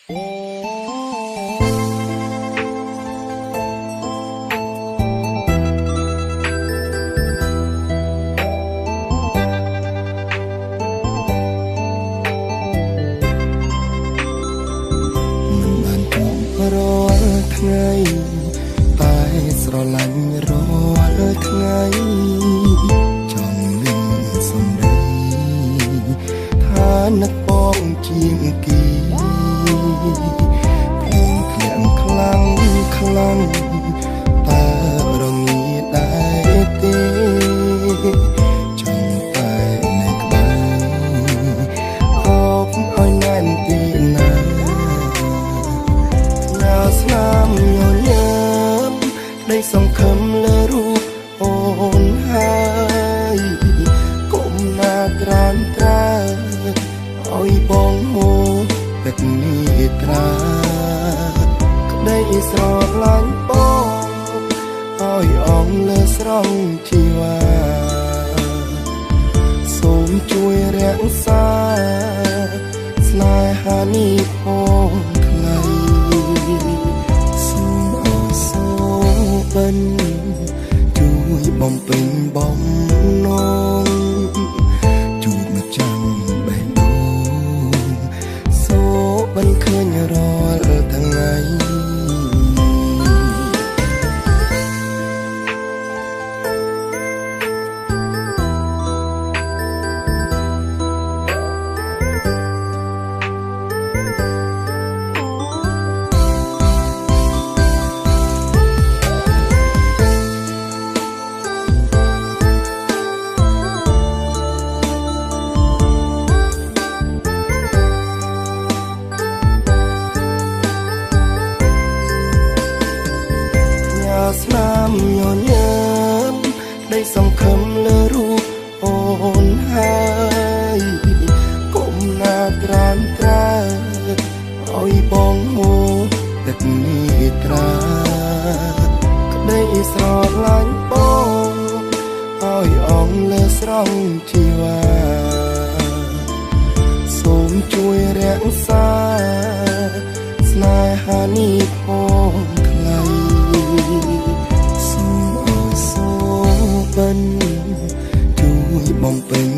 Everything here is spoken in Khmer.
រាល់ថ្ងៃតែស្រឡាញ់រាល់ថ្ងៃចង់មានសម្ដីថានឹកបងជាងគេភ្លេងធ្លាក់ខ្លាំងខ្លាំងតើរងាដែរទេចង់តែនៅក្បែរអបឲ្យណែនទីណាស្នាមញញឹមដីសង្ឃឹមលើរូបអូនហើយកុំណាក្រានត្រាឲ្យបងហូរទឹកនេះត្រាក្ដីស្រឡាញ់បងឲ្យអងលើស្រង់ជីវ៉ាសូមជួយរក្សាស្នេហានេះផងខ្លីជួយបំពេញបំណងជួបមកចាំបេះដូងសូមិនឃើញរាល់ថ្ងៃស្នាមញញឹមដីសង្ឃឹមលើរូបអូនហើយកុំណាក្រានត្រាឲ្យបងហូរទឹកនេះត្រាក្ដីស្រឡាញ់បងឲ្យអងលើស្រង់ជីវ៉ាសូមជួយរក្សាស្នេហានេះផងខ្លីជួយបំពេញ